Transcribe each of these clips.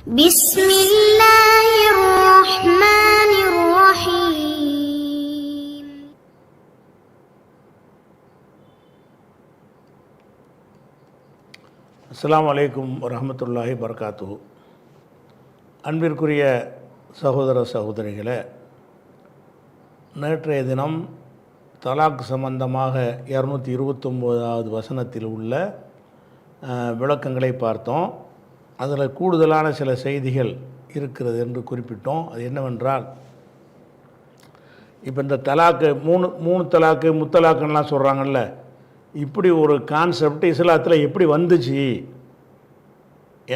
بسم الله الرحمن الرحيم. அஸ்ஸலாமு அலைக்கும் வரஹ்மத்துல்லாஹி வபரகாத்துஹு. அன்பிற்குரிய சகோதர சகோதரிகளே, நேற்றைய தினம் தலாக் சம்பந்தமாக 229வது வசனத்தில் உள்ள விளக்கங்களை பார்த்தோம். அதில் கூடுதலான சில செய்திகள் இருக்கிறது என்று குறிப்பிட்டோம். அது என்னவென்றால், இப்போ இந்த தலாக்கு மூணு தலாக்கு முத்தலாக்குன்னெலாம் சொல்கிறாங்கல்ல, இப்படி ஒரு கான்செப்ட் இஸ்லாத்தில் எப்படி வந்துச்சு?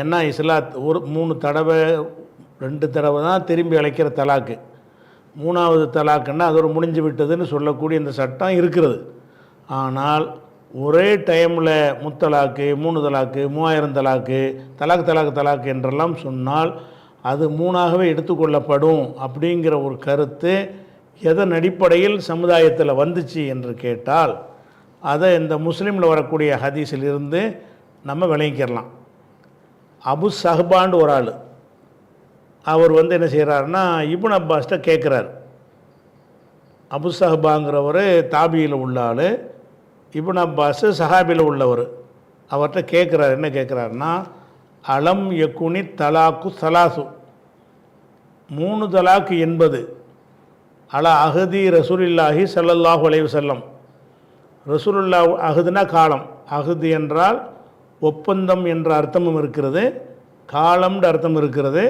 ஏன்னா ஒரு 3 தடவை 2 தடவை தான் திரும்பி அழைக்கிற தலாக்கு. 3வது தலாக்குன்னா அது ஒரு முடிஞ்சு விட்டதுன்னு சொல்லக்கூடிய இந்த சட்டம் இருக்கிறது. ஆனால் ஒரே டைமில் முத்தலாக்கு, 3 தலாக்கு, 3000 தலாக்கு, தலாக்கு என்றெல்லாம் சொன்னால் அது 3ஆகவே எடுத்துக்கொள்ளப்படும் அப்படிங்கிற ஒரு கருத்து எதன் அடிப்படையில் சமுதாயத்தில் வந்துச்சு என்று கேட்டால், அதை இந்த முஸ்லீமில் வரக்கூடிய ஹதீஸிலிருந்து நம்ம விளங்கிக்கிறலாம். அபு சஹ்பான்னு ஒரு ஆள், அவர் என்ன செய்கிறாருன்னா, இப்னு அப்பாஸ்கிட்ட கேட்குறார். அபு சஹ்பாங்கிறவர் தாபியில் உள்ள ஆள், இப்னு அப்பாஸ் சஹாபியில் உள்ளவர். அவர்கிட்ட கேட்குறார். என்ன கேட்குறாருன்னா, அலம் யக்குனி தலாக்கு சலாசு, 3 தலாக்கு என்பது அலா அஹதி ரசூலுல்லாஹி ஸல்லல்லாஹு அலைஹி வஸல்லம். ரசூலுல்லா அஹதுனா காலம், அஹது என்றால் ஒப்பந்தம் என்ற அர்த்தமும் இருக்கிறது, காலம்ன்ற அர்த்தம் இருக்கிறது.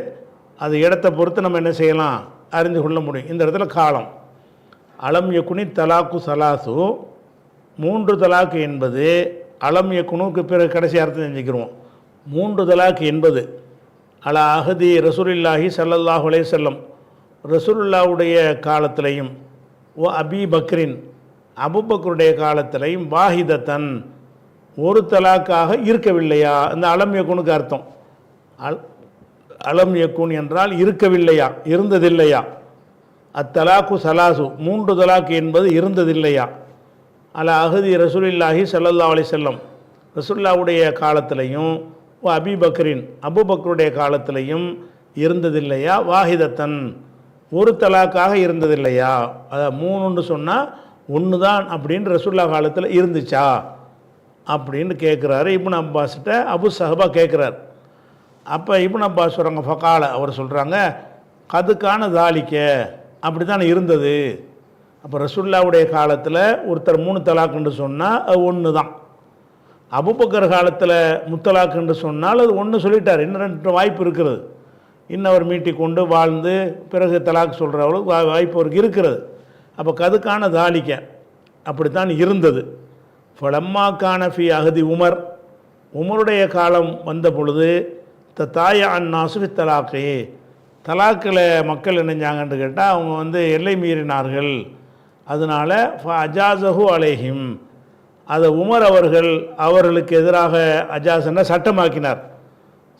அது இடத்தை பொறுத்து நம்ம என்ன செய்யலாம், அறிந்து கொள்ள முடியும். இந்த இடத்துல காலம். அலம் யக்குனி தலாக்கு சலாசு, 3 தலாக்கு என்பது, அலம் யக்குனுக்கு பிறகு கடைசி அர்த்தம் செஞ்சுக்கிறோம். 3 தலாக்கு என்பது அலா அஹதி ரசூலுல்லாஹி ஸல்லல்லாஹு அலைஹி வஸல்லம், ரசூலுல்லாவுடைய காலத்திலையும், ஓ அபி பக்ரின், அபுபக்கருடைய காலத்திலையும், வாஹிதத்தன், ஒரு தலாக்காக இருக்கவில்லையா? இந்த அலம் யக்குனுக்கு அர்த்தம். அலம் யக்குன் என்றால் இருக்கவில்லையா, இருந்ததில்லையா. அத்தலாக்கு சலாசு, 3 தலாக்கு என்பது இருந்ததில்லையா. அலா அஹதி ரசூலுல்லாஹி ஸல்லல்லாஹு அலைஹி வஸல்லம், ரசூலுல்லாவுடைய காலத்திலையும், ஓ அபி பக்ரின், அபுபக்கருடைய காலத்திலையும் இருந்ததில்லையா. வாஹிதத்தன், ஒரு தலாக்காக இருந்ததில்லையா. அதாவது 3ன்னு சொன்னால் 1 தான் அப்படின்னு ரசூலுல்லாஹ் காலத்தில் இருந்துச்சா அப்படின்னு கேட்குறாரு. இப்னு அப்பாஸ்கிட்ட அபு சஹபா கேட்குறார். அப்போ இப்னு அப்பாஸ் சொல்கிறாங்க, ஃபகால, அவர் சொல்கிறாங்க, கதுக்கான தாலிக்க, அப்படி தான் இருந்தது. அப்போ ரசூலுல்லாவுடைய காலத்தில் ஒருத்தர் 3 தலாக்குன்னு சொன்னால் அது 1 தான். அபூபக்கர் காலத்தில் முத்தலாக்குன்னு சொன்னால் அது 1 சொல்லிட்டார். இன்னும் 2 வாய்ப்பு இருக்கிறது. இன்னும் அவர் மீட்டி கொண்டு வாழ்ந்து பிறகு தலாக் சொல்கிறவங்களுக்கு வாய்ப்பு அவருக்கு இருக்கிறது. அப்போ கதுக்கான தாலிக்க, அப்படித்தான் இருந்தது. ஃபலம்மாக்கான ஃபி அஹதி உமர், உமருடைய காலம் வந்த பொழுது, தாய அந்நாசுஃபி தலாக்கே, தலாக்கில் மக்கள் நினைஞ்சாங்கன்னு கேட்டால் அவங்க எல்லை மீறினார்கள். அதனால் அஜாசஹு அலைஹிம், அதை உமர் அவர்களுக்கு எதிராக அஜாசனை சட்டமாக்கினார்,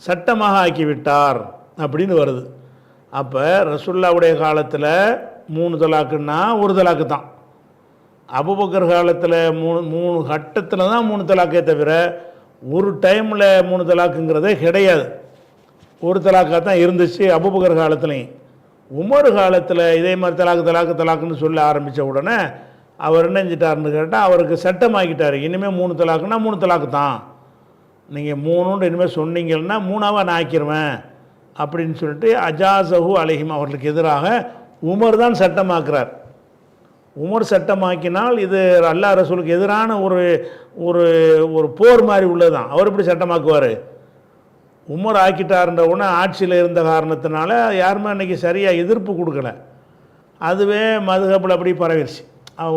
சட்டமாக ஆக்கிவிட்டார் அப்படின்னு வருது. அப்போ ரசூலுல்லாவுடைய காலத்தில் 3 தலாக்குன்னா 1 தலாக்கு தான். அபூபக்கர் காலத்தில் 3 கட்டத்தில் தான் 3 தலாக்கே தவிர ஒரு டைமில் 3 தலாக்குங்கிறதே கிடையாது. 1 தலாக்காக தான் இருந்துச்சு அபூபக்கர் காலத்துலையும். உமர் காலத்தில் இதே மாதிரி தலாக்குன்னு சொல்ல ஆரம்பித்த உடனே அவர் என்ன செஞ்சிட்டாருன்னு கேட்டால், அவருக்கு சட்டமாக்கிட்டார். இனிமேல் 3 தலாக்குன்னா 3 தலாக்கு தான், நீங்கள் 3ன்னு இனிமேல் சொன்னீங்கன்னா 3ஆவா நான் ஆக்கிடுவேன் அப்படின்னு சொல்லிட்டு அஜாசஹு அலைஹிம், அவர்களுக்கு எதிராக உமர் தான் சட்டமாக்குறார். உமர் சட்டமாக்கினால் இது அல்லாஹ் ரசூலுக்கு எதிரான ஒரு ஒரு போர் மாதிரி உள்ளது தான். அவர் எப்படி சட்டமாக்குவார்? உமர் ஆக்கிட்டார்ன்ற உடனே ஆட்சியில் இருந்த காரணத்தினால யாருமே அன்றைக்கி சரியாக எதிர்ப்பு கொடுக்கல. அதுவே மதுஹபில் அப்படி பரவிடுச்சு.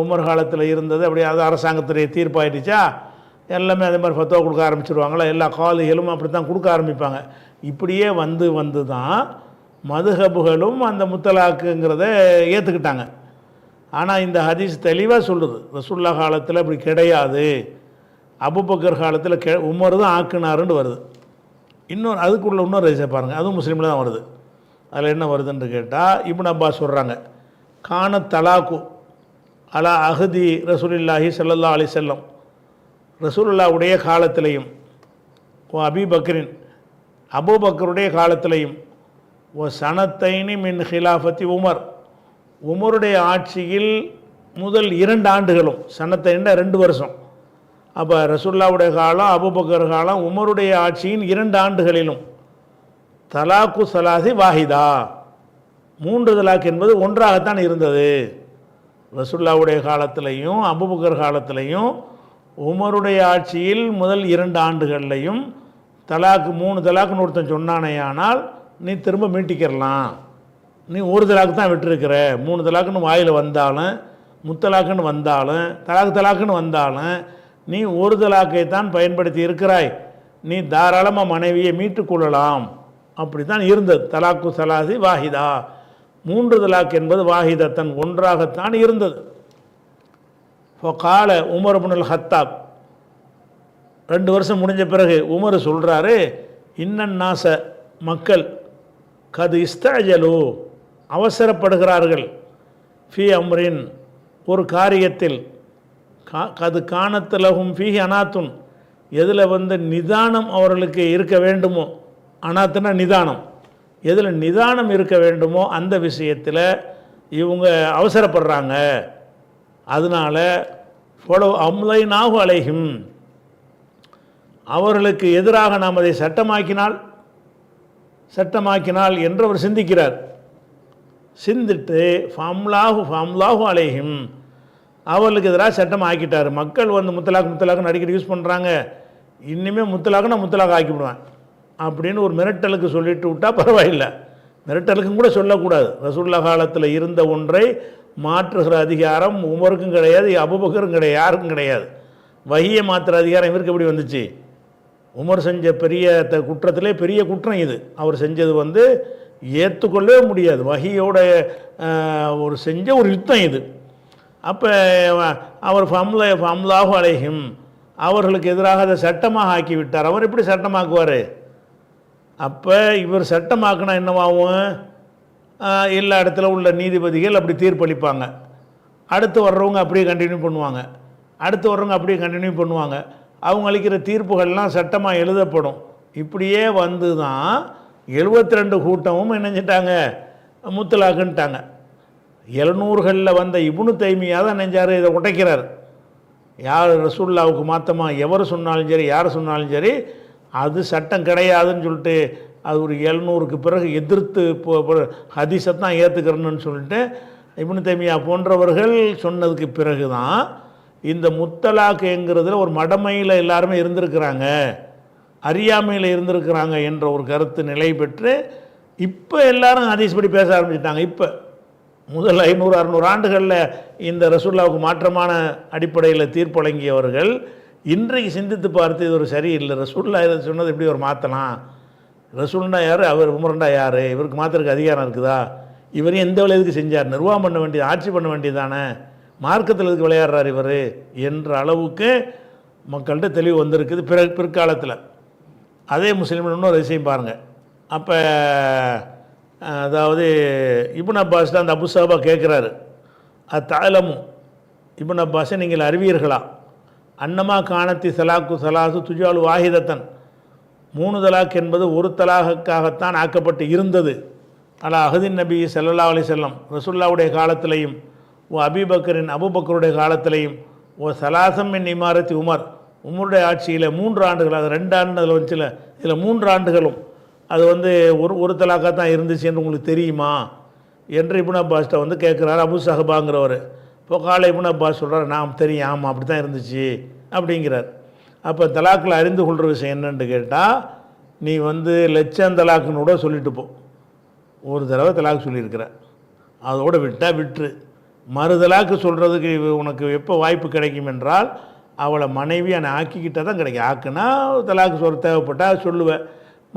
உமர் காலத்தில் இருந்தது அப்படி, அது அரசாங்கத்துடைய தீர்ப்பாயிடுச்சா, எல்லாமே அதே மாதிரி ஃபத்வா கொடுக்க ஆரம்பிச்சிருவாங்களா, எல்லா காலிகளும் அப்படி தான் கொடுக்க ஆரம்பிப்பாங்க. இப்படியே வந்து தான் மதுஹபுகளும் அந்த முத்தலாக்குங்கிறத ஏற்றுக்கிட்டாங்க. ஆனால் இந்த ஹதீஸ் தெளிவாக சொல்லுது, ரசூலுல்லாஹ் காலத்தில் அப்படி கிடையாது, அபூபக்கர் காலத்தில் உமர் தான் ஆக்குனாருன்னு வருது. அதுக்குள்ள இன்னொரு ஹதீஸை பாருங்கள், அதுவும் முஸ்லீமில் தான் வருது. அதில் என்ன வருதுன்னு கேட்டால், இப்னு அப்பாஸ் சொல்கிறாங்க, கான தலாக்கு அலா அஹதி ரசூலுல்லாஹி ஸல்லல்லாஹு அலைஹி வஸல்லம், ரசூலுல்லாஹ்வுடைய காலத்திலையும், அபி பக்ரின், அபூபக்கருடைய காலத்திலையும் சனத்தைனி மின் ஹிலாஃபத்தி உமர், உமருடைய ஆட்சியில் முதல் 2 ஆண்டுகளும், சனத்தைன்னா 2 வருஷம். அப்போ ரசூலுல்லாவுடைய காலம், அபூபக்கர் காலம், உமருடைய ஆட்சியின் 2 ஆண்டுகளிலும் தலாக்கு சலாசி வாஹிதா, 3 தலாக் என்பது ஒன்றாகத்தான் இருந்தது. ரசூலுல்லாவுடைய காலத்திலையும் அபூபக்கர் காலத்திலையும் உமருடைய ஆட்சியில் முதல் 2 ஆண்டுகள்லையும் தலாக்கு 3 தலாக்குன்னு ஒருத்தன் சொன்னானேயானால் நீ திரும்ப மீட்டிக்கிறலாம், நீ 1 தலாக்கு தான் விட்டுருக்கிற, 3 தலாக்குன்னு வாயில் வந்தாலும் முத்தலாக்குன்னு வந்தாலும் தலாக்குன்னு வந்தாலும் நீ 1 தலாக்கை தான் பயன்படுத்தி இருக்கிறாய், நீ தாராளமாக மனைவியை மீட்டுக்கொள்ளலாம். அப்படி தான் இருந்தது. தலாக்கு சலாசி வாஹிதா, 3 தலாக் என்பது வாஹிதத்தன் ஒன்றாகத்தான் இருந்தது. கால உமர் இப்னுல் ஹத்தாப், 2 வருஷம் முடிஞ்ச பிறகு உமர் சொல்கிறாரு, இன்னன் நாச, மக்கள் கது இஸ்தஜலு, அவசரப்படுகிறார்கள், ஃபி அம்ரின், ஒரு காரியத்தில், கது காணத்துலகும் ஃபீஹி அனாத்துன், எதில் நிதானம் அவர்களுக்கு இருக்க வேண்டுமோ, அனாத்துனா நிதானம், எதில் நிதானம் இருக்க வேண்டுமோ அந்த விஷயத்தில் இவங்க அவசரப்படுறாங்க. அதனால் ஃபொலோ அம்லைனாஹு அலைஹிம், அவர்களுக்கு எதிராக நாம் அதை சட்டமாக்கினால் என்று அவர் சிந்திக்கிறார். சிந்திட்டு ஃபம்லாஹு அலைஹிம், அவர்களுக்கு எதிராக சட்டம் ஆக்கிட்டார். மக்கள் முத்தலாக்குன்னு அடிக்கடி யூஸ் பண்ணுறாங்க, இனிமேல் முத்தலாக்குன்னா முத்தலாக்கு ஆக்கிவிடுவேன் அப்படின்னு ஒரு மிரட்டலுக்கு சொல்லிட்டு விட்டால் பரவாயில்லை. மிரட்டலுக்கும் கூட சொல்லக்கூடாது. ரசூலுல்லாஹ் காலத்தில் இருந்த ஒன்றை மாற்றுகிற அதிகாரம் உமருக்கும் கிடையாது, அபூபக்கரும் கிடையாது, யாருக்கும் கிடையாது. வஹியை மாற்றுற அதிகாரம் இவருக்கு எப்படி வந்துச்சு? உமர் செஞ்ச பெரிய குற்றத்திலே பெரிய குற்றம் இது. அவர் செஞ்சது ஏற்றுக்கொள்ளவே முடியாது. வஹியோட செஞ்ச ஒரு யுத்தம் இது. அப்போ அவர் ஃபம்லாஹு அலைஹிம், அவர்களுக்கு எதிராக அதை சட்டமாக ஆக்கிவிட்டார். அவர் எப்படி சட்டமாக்குவார்? அப்போ இவர் சட்டமாக்குனா என்னவாகும்? எல்லா இடத்துல உள்ள நீதிபதிகள் அப்படி தீர்ப்பளிப்பாங்க, அடுத்து வர்றவங்க அப்படியே கண்டினியூ பண்ணுவாங்க, அடுத்து வர்றவங்க அப்படியே கண்டினியூ பண்ணுவாங்க. அவங்க அளிக்கிற தீர்ப்புகள்லாம் சட்டமாக எழுதப்படும். இப்படியே தான் 72 கூட்டமும் என்னஞ்சிட்டாங்க, முத்தலாக்குன்ட்டாங்க. 700களில் வந்த இப்னு தைமியா தான் நெஞ்சார், இதை உடைக்கிறார். யார் ரசூலுல்லாவுக்கு மாத்தமாக எவர் சொன்னாலும் சரி, யார் சொன்னாலும் சரி, அது சட்டம் கிடையாதுன்னு சொல்லிட்டு அது ஒரு 700க்கு பிறகு எதிர்த்து ஹதீஸை தான் ஏற்றுக்கிறணுன்னு சொல்லிட்டு இப்னு தைமியா போன்றவர்கள் சொன்னதுக்கு பிறகு தான் இந்த முத்தலாக்குங்கிறதுல ஒரு மடமையில் எல்லாருமே இருந்திருக்கிறாங்க, அறியாமையில் இருந்திருக்கிறாங்க என்ற ஒரு கருத்து நிலை பெற்று இப்போ எல்லாரும் ஹதீஸ் படி பேச ஆரம்பிச்சிட்டாங்க. இப்போ முதல் 500-600 ஆண்டுகளில் இந்த ரசூலுல்லாவுக்கு மாற்றமான அடிப்படையில் தீர்ப்பழங்கியவர்கள் இன்றைக்கு சிந்தித்து பார்த்து இது ஒரு சரியில்லை, ரசூலுல்லாஹ் இதை சொன்னது எப்படி ஒரு மாற்றலாம், ரசூலுன்னா யார், அவர் உமர்ண்டா யார், இவருக்கு மாத்திரக்கு அதிகாரம் இருக்குதா, இவரையும் எந்த விளையாதுக்கு செஞ்சார், நிர்வாகம் பண்ண வேண்டியது, ஆட்சி பண்ண வேண்டியதானே, மார்க்கத்தில் எதுக்கு விளையாடுறார் இவர் என்ற அளவுக்கு மக்கள்கிட்ட தெளிவு வந்திருக்குது பிற்காலத்தில். அதே முஸ்லீம்கள் இன்னொரு விஷயம் பாருங்கள். அப்போ அதாவது இப்னு அப்பாஸ் தான் அந்த அபு சஹபா கேட்குறாரு, அத்தலமு, இப்னு அப்பாஸை நீங்கள் அறிவீர்களா, அன்னமா காணத்தி சலாக்கு சலாசு துஜாலு வாஹிதத்தன், 3 தலாக் என்பது 1 தலாக்காகத்தான் ஆக்கப்பட்டு இருந்தது. அலா அஹதின் நபி ஸல்லல்லாஹு அலைஹி வஸல்லம், ரசூலுல்லாஹ்வுடைய காலத்திலையும், அபூபக்கருடைய காலத்திலையும், சலாசம் மின் இமாரத்தி உமர், உமருடைய ஆட்சியில் 3 ஆண்டுகள், அது 2 ஆண்டு அதில் வந்துச்சுல, இதில் 3 ஆண்டுகளும் அது ஒரு தலாக்காக தான் இருந்துச்சு என்று உங்களுக்கு தெரியுமா என்று இப்னு அப்பாஸ்கிட்ட கேட்குறாரு அபு சஹபாங்கிறவர். இப்போ காலை இப்னு அப்பாஸ் சொல்கிறார், நாம் தெரியும், ஆமாம் அப்படி தான் இருந்துச்சு அப்படிங்கிறார். அப்போ தலாக்கில் அறிந்து கொள்கிற விஷயம் என்னன்னு கேட்டால், நீ லட்சம் தலாக்குன்னு கூட சொல்லிட்டு போ, ஒரு தடவை தலாக்கு சொல்லியிருக்கிற, அதோடு விட்டால் விட்டுரு. மறுதலாக்கு சொல்கிறதுக்கு உனக்கு எப்போ வாய்ப்பு கிடைக்கும் என்றால், அவளை மனைவியை ஆக்கிக்கிட்டால் தான் கிடைக்கும். ஆக்குனா தலாக்கு சொல்ல தேவைப்பட்டால் சொல்லுவேன்,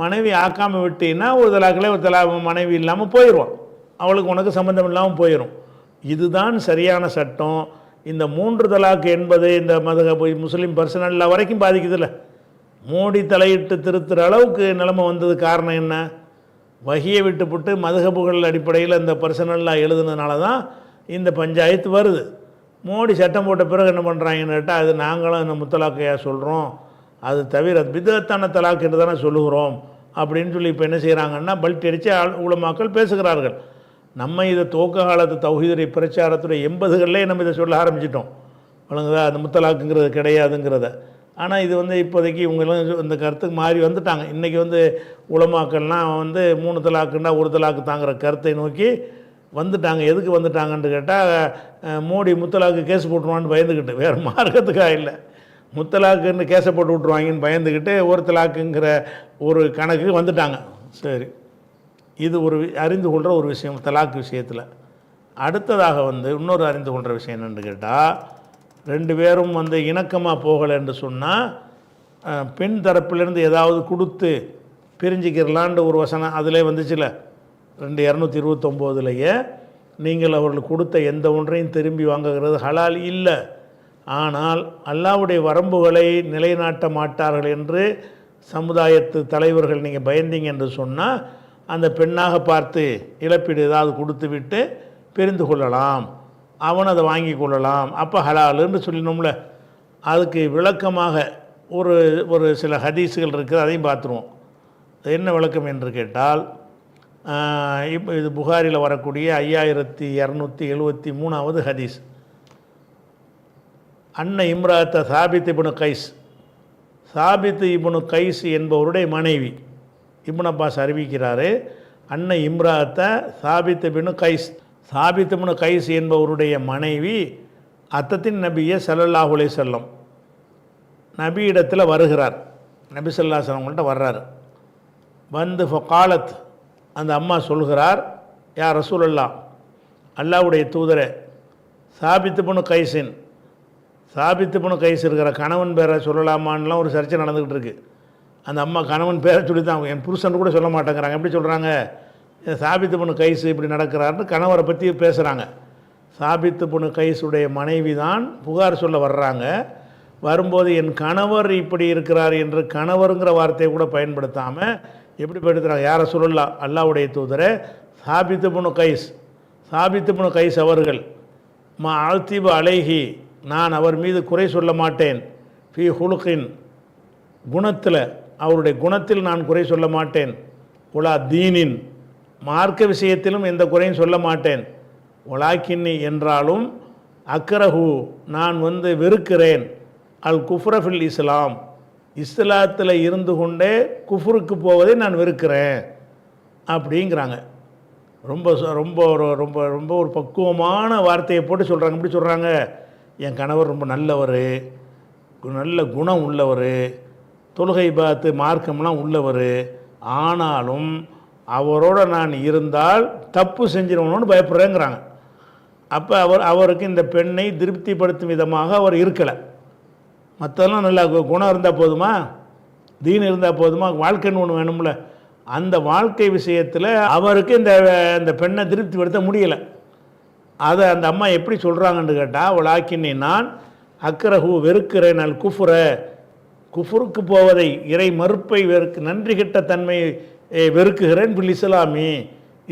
மனைவி ஆக்காமல் விட்டீங்கன்னா ஒரு தலாக்கில் ஒரு மனைவி இல்லாமல் போயிடுவான், அவளுக்கு உனக்கு சம்மந்தம் இல்லாமல் போயிடும். இதுதான் சரியான சட்டம். இந்த 3 தலாக்கு என்பது இந்த முஸ்லீம் பர்சனல்லா வரைக்கும் பாதிக்குதில்ல. மோடி தலையிட்டு திருத்துற அளவுக்கு நிலைமை வந்தது. காரணம் என்ன? வகியை விட்டுப்புட்டு மதுஹபுகள் அடிப்படையில் இந்த பர்சனல்லா எழுதுனதுனால தான் இந்த பஞ்சாயத்து வருது. மோடி சட்டம் போட்ட பிறகு என்ன பண்ணுறாங்கன்னு கேட்டால், அது நாங்களும் இந்த முத்தலாக்கையாக சொல்கிறோம், அது தவிர பிதத்தான தலாக் என்று தானே சொல்லுகிறோம் அப்படின்னு சொல்லி இப்போ என்ன செய்கிறாங்கன்னா பல்ட் அடித்து உலமாக்கள் பேசுகிறார்கள். நம்ம இதை துவக்க காலத்து தௌஹீதுடைய பிரச்சாரத்துடைய 80களிலே நம்ம இதை சொல்ல ஆரம்பிச்சிட்டோம். வழங்குதா, அந்த முத்தலாக்குங்கிறது கிடையாதுங்கிறத. ஆனால் இது இப்போதைக்கு இவங்கெல்லாம் இந்த கருத்துக்கு மாறி வந்துட்டாங்க. இன்றைக்கி உலமாக்கள்லாம் 3 தலாக்குன்னா 1 தலாக்கு தாங்கிற கருத்தை நோக்கி வந்துட்டாங்க. எதுக்கு வந்துட்டாங்கன்னு கேட்டால், மோடி முத்தலாக்கு கேஸ் போட்டுருவான்னு பயந்துக்கிட்டு, வேறு மார்க்கத்துக்காக இல்லை, முத்தலாக்குன்னு கேஸை போட்டு விட்ருவாங்கன்னு பயந்துக்கிட்டு 1 தலாக்குங்கிற ஒரு கணக்கு வந்துட்டாங்க. சரி, இது ஒரு அறிந்து கொள்கிற ஒரு விஷயம் தலாக்கு விஷயத்தில். அடுத்ததாக இன்னொரு அறிந்து கொள்கிற விஷயம் என்னென்னு கேட்டால், 2 பேரும் இணக்கமாக போகலை என்று சொன்னால் பெண் தரப்பிலிருந்து ஏதாவது கொடுத்து பிரிஞ்சிக்கிறலான்ற ஒரு வசனம் அதிலே வந்துச்சுல 229லேயே, நீங்கள் அவர்கள் கொடுத்த எந்த ஒன்றையும் திரும்பி வாங்குகிறது ஹலால் இல்லை, ஆனால் அல்லாஹ்வுடைய வரம்புகளை நிலைநாட்ட மாட்டார்கள் என்று சமுதாயத்து தலைவர்கள் நீங்கள் பயந்தீங்க என்று சொன்னால் அந்த பெண்ணாக பார்த்து இழப்பீடு ஏதாவது கொடுத்து விட்டு பிரிந்து கொள்ளலாம், அவன் அதை வாங்கி கொள்ளலாம், அப்போ ஹலாலுன்னு சொல்லினோம்ல. அதுக்கு விளக்கமாக ஒரு சில ஹதீஸுகள் இருக்குது, அதையும் பார்த்துருவோம். என்ன விளக்கம் என்று கேட்டால், இப்போ இது புகாரில் வரக்கூடிய 5273வது ஹதீஸ். அன்ன இம்ராத்த சாபித் இப்னு கைஸ், சாபித் இப்னு கைஸ் என்பவருடைய மனைவி, இப்னு அப்பாஸ் அறிவிக்கிறாரு, அன்ன இம்ராத்த சாபித் இப்னு கைஸ், சாபித் இப்னு கைஸ் என்பவருடைய மனைவி அத்தத்தின் நபியை ஸல்லல்லாஹு அலைஹி வஸல்லம் நபியிடத்தில் வருகிறார். நபி ஸல்லல்லாஹு அலைஹி வஸல்லம் அவங்கள்ட்ட வர்றார். ஃபகாலத், அந்த அம்மா சொல்கிறார், யா ரசூலல்லாஹ், அல்லாஹ்வுடைய தூதரே, சாபித் இப்னு கைஸின், சாபித் இப்னு கைஸ் இருக்கிற கணவன் பேரை சொல்லலாமான்லாம் ஒரு சர்ச்சை நடந்துக்கிட்டு இருக்குது. அந்த அம்மா கணவன் பேரை சொல்லி தான், என் புருஷன் கூட சொல்ல மாட்டேங்கிறாங்க. எப்படி சொல்கிறாங்க, சாபித் இப்னு கைஸ் இப்படி நடக்கிறாருன்னு கணவரை பற்றி பேசுகிறாங்க. சாபித் இப்னு கைஸுடைய மனைவி தான் புகார் சொல்ல வர்றாங்க. வரும்போது என் கணவர் இப்படி இருக்கிறார் என்று கணவருங்கிற வார்த்தையை கூட பயன்படுத்தாமல் எப்படி படுத்துகிறாங்க, யாரை சொல்லலாம், அல்லாஹ்வுடைய தூதரே, சாபித் இப்னு கைஸ், சாபித் இப்னு கைஸ் அவர்கள் மா அல்திபு அலைஹி, நான் அவர் மீது குறை சொல்ல மாட்டேன், ஃபி ஹுலுகின், குணத்தில், அவருடைய குணத்தில் நான் குறை சொல்ல மாட்டேன், உலா தீனின், மார்க்க விஷயத்திலும் எந்த குறையும் சொல்ல மாட்டேன், ஒலாக்கின்னி என்றாலும் அக்ரஹு, நான் வெறுக்கிறேன், அல் குஃப்ரஃபில் இஸ்லாம், இஸ்லாத்தில் இருந்து கொண்டே குஃப்ருக்கு போவதை நான் வெறுக்கிறேன் அப்படிங்கிறாங்க. ரொம்ப ரொம்ப ரொம்ப ரொம்ப ஒரு பக்குவமான வார்த்தையை போட்டு சொல்கிறாங்க. எப்படி சொல்கிறாங்க, என் கணவர் ரொம்ப நல்லவர், நல்ல குணம் உள்ளவர், தொழுகை பார்த்து மார்க்கம்லாம் உள்ளவர், ஆனாலும் அவரோடு நான் இருந்தால் தப்பு செஞ்சிடணும்னு பயப்படுறேங்கிறாங்க. அப்போ அவருக்கு இந்த பெண்ணை திருப்திப்படுத்தும் விதமாக அவர் இருக்கலை. மற்றெல்லாம் நல்லா குணம் இருந்தால் போதுமா, தீன் இருந்தால் போதுமா, வாழ்க்கைன்னு ஒன்று வேணும்ல, அந்த வாழ்க்கை விஷயத்தில் அவருக்கு இந்த பெண்ணை திருப்திப்படுத்த முடியலை. அதை அந்த அம்மா எப்படி சொல்கிறாங்கன்னு கேட்டால், வலாக்கின்னி, நான் அக்ரஹு, வெறுக்கிறேன், அல் குஃபுர, குஃபுருக்கு போவதை, இறை மறுப்பை நன்றி கெட்ட தன்மையை வெறுக்குகிறேன், பில் இஸ்லாமி,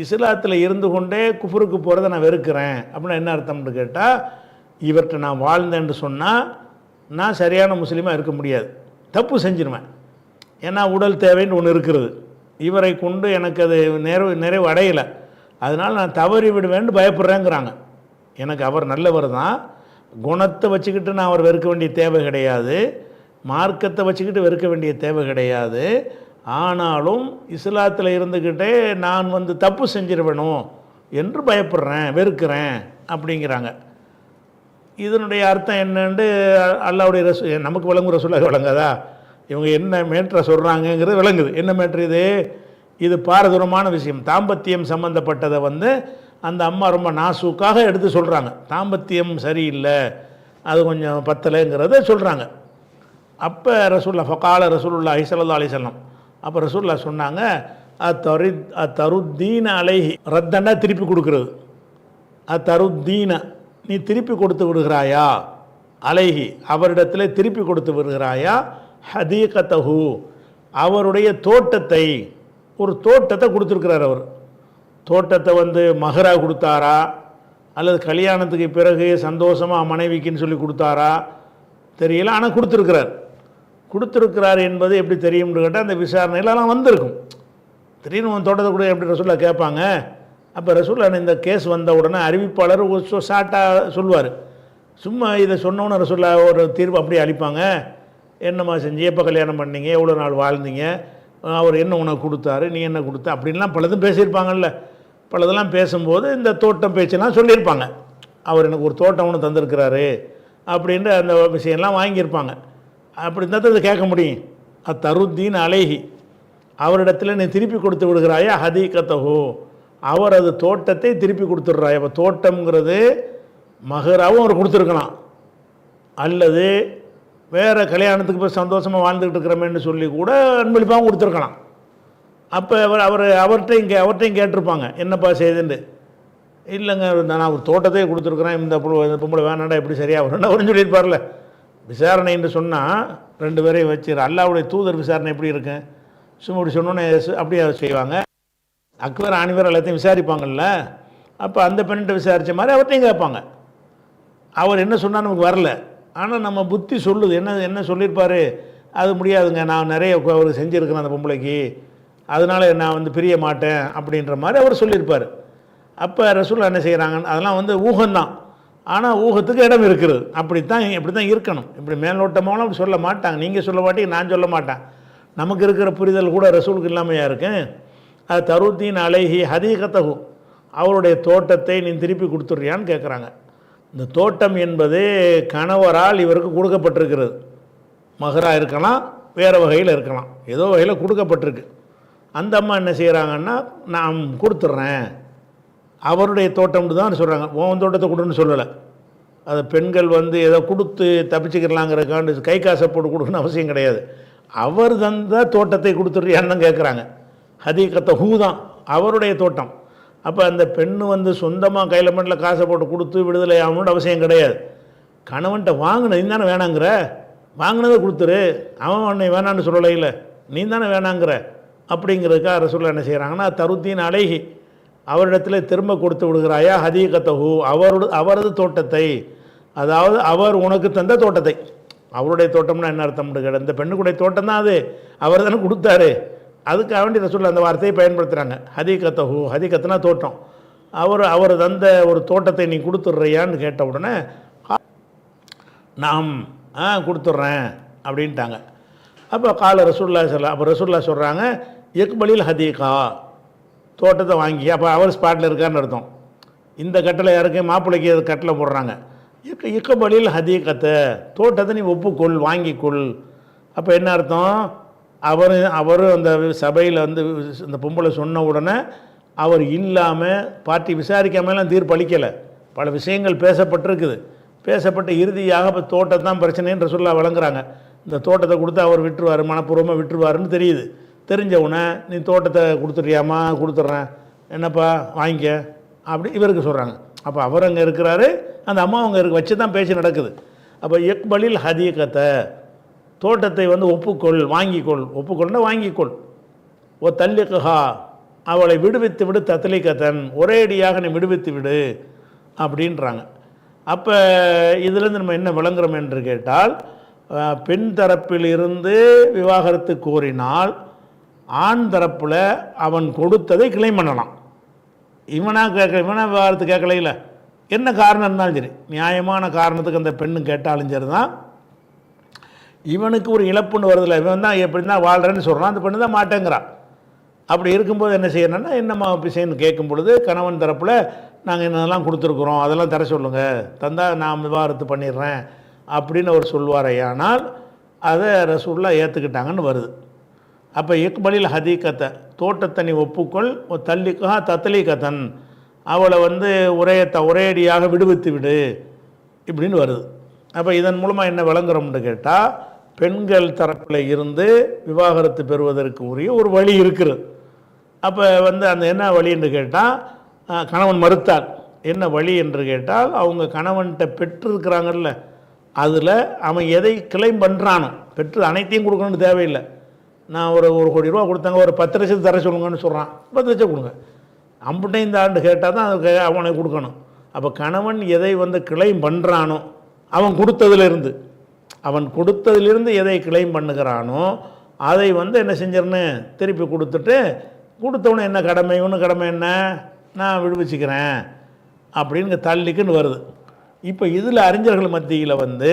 இஸ்லாத்தில் இருந்து கொண்டே குஃபுருக்கு போகிறத நான் வெறுக்கிறேன். அப்படின்னா என்ன அர்த்தம்னு கேட்டால், இவர்கிட்ட நான் வாழ்ந்தேன்னு சொன்னால் நான் சரியான முஸ்லீமாக இருக்க முடியாது, தப்பு செஞ்சிருவேன். ஏன்னா உடல் தேவைன்னு ஒன்று இருக்கிறது, இவரை கொண்டு எனக்கு அது நிறைவு அடையலை, அதனால் நான் தவறி விடுவேன்னு பயப்படுறேங்கிறாங்க. எனக்கு அவர் நல்லவர் தான், குணத்தை வச்சுக்கிட்டு நான் அவர் வெறுக்க வேண்டிய தேவை கிடையாது, மார்க்கத்தை வச்சுக்கிட்டு வெறுக்க வேண்டிய தேவை கிடையாது, ஆனாலும் இஸ்லாத்தில் இருந்துக்கிட்டே நான் தப்பு செஞ்சிருவேணும் என்று பயப்படுறேன், வெறுக்கிறேன் அப்படிங்கிறாங்க. இதனுடைய அர்த்தம் என்னன்னு அல்லாஹ்வுடைய நமக்கு விளங்குற சொல்ல விளங்காதா, இவங்க என்ன மேற்ற சொல்கிறாங்கங்கிறது விளங்குது. என்ன மேற்று இது பாரதூரமான விஷயம், தாம்பத்தியம் சம்மந்தப்பட்டதை அந்த அம்மா ரொம்ப நாசூக்காக எடுத்து சொல்கிறாங்க. தாம்பத்தியம் சரியில்லை, அது கொஞ்சம் பத்தலைங்கிறத சொல்கிறாங்க. அப்போ ஃபகால ரசூலுல்லாஹி ஸல்லல்லாஹு அலைஹி வஸல்லம், அப்போ ரசூலுல்லாஹ் சொன்னாங்க, தருத்தீன அலைஹி, ரத்தன்னா திருப்பி கொடுக்குறது, தருத்தீன, நீ திருப்பி கொடுத்து விடுகிறாயா, அலைஹி, அவரிடத்தில் திருப்பி கொடுத்து விடுகிறாயா, ஹதீகத்தஹு, அவருடைய தோட்டத்தை, ஒரு தோட்டத்தை கொடுத்துருக்கிறார். அவர் தோட்டத்தை மஹரா கொடுத்தாரா, அல்லது கல்யாணத்துக்கு பிறகு சந்தோஷமாக மனைவிக்குன்னு சொல்லி கொடுத்தாரா தெரியல, ஆனால் கொடுத்துருக்கிறார் என்பது எப்படி தெரியும்னு கேட்டால் அந்த விசாரணையிலலாம் வந்திருக்கும். திடீர்னு உன் தோட்டத்தை கூட எப்படி ரசூல்லா கேட்பாங்க. அப்போ ரசூல்லா இந்த கேஸ் வந்த உடனே அறிவிப்பாளர் ஷார்ட்டாக சொல்லுவார். சும்மா இதை சொன்னோன்னு ரசூல்லா ஒரு தீர்ப்பு அப்படியே அளிப்பாங்க. என்னம்மா செஞ்சு, எப்போ கல்யாணம் பண்ணீங்க, எவ்வளோ நாள் வாழ்ந்தீங்க, அவர் என்ன உனக்கு கொடுத்தாரு, நீ என்ன கொடுத்த, அப்படின்லாம் பலதும் பேசியிருப்பாங்கல்ல. பலதெல்லாம் பேசும்போது இந்த தோட்டம் பேச்செல்லாம் சொல்லியிருப்பாங்க. அவர் எனக்கு ஒரு தோட்டம் ஒன்று தந்திருக்கிறாரு அப்படின்ற அந்த விஷயம்லாம் வாங்கியிருப்பாங்க. அப்படி இருந்தால் அதை கேட்க முடியும். தருத்தீன் அலேஹி, அவரிடத்தில் நீ திருப்பி கொடுத்து விடுகிறாயா ஹதீகத்தஹோ, அவர் அது தோட்டத்தை திருப்பி கொடுத்துட்றாய். அப்போ தோட்டம்ங்கிறது மகராவும் அவர் கொடுத்துருக்கலாம், அல்லது வேறு கல்யாணத்துக்கு போய் சந்தோஷமாக வாழ்ந்துக்கிட்டு இருக்கிறோமேன்னு சொல்லி கூட அன்பளிப்பாகவும் கொடுத்துருக்கலாம். அப்போ அவர்கிட்டையும் கேட்டிருப்பாங்க, என்னப்பா செய்துண்டு. இல்லைங்க, நான் ஒரு தோட்டத்தையே கொடுத்துருக்குறேன், இந்த பொம்பளை வேணாண்டா எப்படி சரியாக வரும்னு அவரும் சொல்லியிருப்பார்ல. விசாரணைன்னு சொன்னால் 2 பேரையும் வச்சு அல்லாவுடைய தூதர் விசாரணை எப்படி இருக்கு, சும்மா இப்படி சொன்னோன்னே அப்படியே செய்வாங்க. அக்பர் ஆணிவர் எல்லாத்தையும் விசாரிப்பாங்கல்ல. அப்போ அந்த பெண்ணிட்ட விசாரித்த மாதிரி அவர்கிட்டையும் கேட்பாங்க. அவர் என்ன சொன்னால் நமக்கு வரல, ஆனால் நம்ம புத்தி சொல்லுது. என்ன சொல்லியிருப்பார், அது முடியாதுங்க, நான் நிறைய அவர் செஞ்சுருக்கிறேன் அந்த பொம்பளைக்கு, அதனால் நான் பிரிய மாட்டேன் அப்படின்ற மாதிரி அவர் சொல்லியிருப்பார். அப்போ ரசூல் என்ன செய்கிறாங்கன்னு அதெல்லாம் ஊகம்தான். ஆனால் ஊகத்துக்கு இடம் இருக்கிறது. இப்படி தான் இருக்கணும். இப்படி மேலோட்டமாகவும் அப்படி சொல்ல மாட்டாங்க. நீங்கள் சொல்ல மாட்டீங்க, நான் சொல்ல மாட்டேன். நமக்கு இருக்கிற புரிதல் கூட ரசூலுக்கு இல்லாமையா இருக்கு. அது தருத்தீன் அலைஹி ஹதீகத்தஹு, அவருடைய தோட்டத்தை நீ திருப்பி கொடுத்துட்றியான்னு கேட்குறாங்க. இந்த தோட்டம் என்பது கணவரால் இவருக்கு கொடுக்கப்பட்டிருக்கிறது. மகராக இருக்கலாம், வேறு வகையில் இருக்கலாம், ஏதோ வகையில் கொடுக்கப்பட்டிருக்கு. அந்த அம்மா என்ன செய்கிறாங்கன்னா, நான் கொடுத்துட்றேன், அவருடைய தோட்டம்னு தான் சொல்கிறாங்க. உன் தோட்டத்தை கொடுன்னு சொல்லலை. அதை பெண்கள் ஏதோ கொடுத்து தப்பிச்சுக்கலாங்கிறக்காண்டு கை காசை போட்டு கொடுக்கணும்னு அவசியம் கிடையாது. அவர் தந்த தோட்டத்தை கொடுத்துட்றியான்னு தான் கேட்குறாங்க. ஹதீகத்த ஹூ தான் அவருடைய தோட்டம். அப்போ அந்த பெண்ணு சொந்தமாக கையில் மண்ணில் காசை போட்டு கொடுத்து விடுதலை ஆகணும்னு அவசியம் கிடையாது. கணவன்கிட்ட வாங்கினது நீ தானே வேணாங்கிற, வாங்கினதை கொடுத்துரு, அவன் உன்னை வேணான்னு சொல்லலை, இல்லை நீ தானே வேணாங்கிற அப்படிங்கிறதுக்காக ரசூலுல்லாஹ் என்ன செய்கிறாங்கன்னா, தருத்தீன் அலைஹி, அவரிடத்தில் திரும்ப கொடுத்து விடுகிறாயா ஹதீகத்தஹு, அவரது தோட்டத்தை, அதாவது அவர் உனக்கு தந்த தோட்டத்தை. அவருடைய தோட்டம்னா என்ன அர்த்தம்னு கேட்ட, இந்த பெண்ணுக்குடைய தோட்டம் தான் அது, அவர் தானே கொடுத்தாரு. அதுக்காக வேண்டி ரசூலுல்லாஹ் அந்த வார்த்தையை பயன்படுத்துகிறாங்க. ஹதீகத்தஹு, ஹதீகத்துனா தோட்டம். அவர் தந்த ஒரு தோட்டத்தை நீ கொடுத்துட்றியான்னு கேட்ட உடனே நாம் கொடுத்துட்றேன் அப்படின்ட்டாங்க. அப்போ கால ரசூலுல்லாஹி ஸல்லல்லாஹு, அப்போ ரசூலுல்லாஹ் சொல்கிறாங்க, இக்பலில் ஹதீகா, தோட்டத்தை வாங்கி. அப்போ அவர் ஸ்பாட்டில் இருக்கான்னு அர்த்தம். இந்த கட்டளை யாருக்கு, மாப்பிள்ளைக்கு கட்டளை போடுறாங்க. இக்கபலில் ஹதீகத்தை, தோட்டத்தை நீ ஒப்புக்கொள், வாங்கிக்கொள். அப்போ என்ன அர்த்தம், அவர் அந்த சபையில் இந்த பொம்பளை சொன்ன உடனே அவர் இல்லாமல் பார்ட்டி விசாரிக்காமலாம் தீர்ப்பு அளிக்கலை. பல விஷயங்கள் பேசப்பட்டிருக்குது. பேசப்பட்ட இறுதியாக இப்போ தோட்டத்தான் பிரச்சனைன்னு ரசூலுல்லாஹ் வழங்குறாங்க. இந்த தோட்டத்தை கொடுத்து அவர் விட்டுருவார், மனப்பூர்வமாக விட்டுருவாருன்னு தெரியுது. தெரிஞ்சவுடனே நீ தோட்டத்தை கொடுத்துட்றியாமா, கொடுத்துட்றேன், என்னப்பா வாங்கிக்க அப்படி இவருக்கு சொல்கிறாங்க. அப்போ அவர் அங்கே இருக்கிறாரு, அந்த அம்மா அவங்க வச்சு தான் பேச்சு நடக்குது. அப்போ இக்பலில் ஹதீகத்தை, தோட்டத்தை ஒப்புக்கொள், வாங்கிக்கொள். ஒப்புக்கொள்னா வாங்கிக்கொள். ஓ தல்லிகஹா, அவளை விடுவித்து விடு, தத்லீகத்தன், ஒரேடியாக நீ விடுவித்து விடு அப்படின்றாங்க. அப்போ இதிலேருந்து நம்ம என்ன விளங்குறோம் என்று கேட்டால், பெண் தரப்பில் இருந்து விவாகரத்து கோரினால் ஆண் தரப்பில் அவன் கொடுத்ததை கிளைம் பண்ணலாம். இவனா விவாகரத்து கேட்கல, என்ன காரணம் இருந்தாலும் சரி, நியாயமான காரணத்துக்கு அந்த பெண்ணு கேட்டாலும் சரி தான், இவனுக்கு ஒரு இழப்புன்னு வருதில்ல, இவன் தான் எப்படி தான் வாழ்கிறேன்னு சொல்கிறான், அந்த பெண்ணு தான் மாட்டேங்கிறான். அப்படி இருக்கும்போது என்ன செய்யணும்னா, என்னம்மா விஷயம்னு கேட்கும் பொழுது கணவன் தரப்பில் நாங்கள் என்னெல்லாம் கொடுத்துருக்குறோம், அதெல்லாம் தர சொல்லுங்கள், தந்தால் நான் விவாகரத்து பண்ணிடுறேன் அப்படின்னு அவர் சொல்வாரையானால் அதை ரசூலுல்லாஹ் ஏற்றுக்கிட்டாங்கன்னு வருது. அப்போ இக்பலில் ஹதீகத்தை, தோட்டத்தை நீ ஒப்புக்கொள், தல்லிகா தத்லீகத்தன், அவளை ஒரேடியாக விடுவித்து விடு இப்படின்னு வருது. அப்போ இதன் மூலமாக என்ன விளங்குறோம்னு கேட்டால், பெண்கள் தரப்பில் இருந்து விவாகரத்து பெறுவதற்கு உரிய ஒரு வழி இருக்கிறது. அப்போ அந்த என்ன வழி என்று கேட்டால், கணவன் மறுத்தால் என்ன வழி என்று கேட்டால், அவங்க கணவன்கிட்ட பெற்றிருக்கிறாங்கல்ல, அதில் அவன் எதை கிளைம் பண்ணுறானோ, பெற்று அனைத்தையும் கொடுக்கணும்னு தேவையில்லை. நான் ஒரு கோடி ரூபா கொடுத்தாங்க, ஒரு 10 லட்சம் தர சொல்லுங்கன்னு சொல்கிறான், 10 லட்சம் கொடுங்க, அம்புட்டையும் இந்த ஆண்டு கேட்டால் தான் அதுக்கு அவனை கொடுக்கணும். அப்போ கணவன் எதை கிளைம் பண்ணுறானோ, அவன் கொடுத்ததிலிருந்து எதை கிளைம் பண்ணுகிறானோ அதை என்ன செஞ்சிடணும், திருப்பி கொடுத்துட்டு கொடுத்தவனு என்ன கடமை, இவனு கடமை என்ன, நான் விடுவிச்சுக்கிறேன் அப்படின்னு தள்ளிக்குன்னு வருது. இப்போ இதில் அறிஞர்கள் மத்தியில் வந்து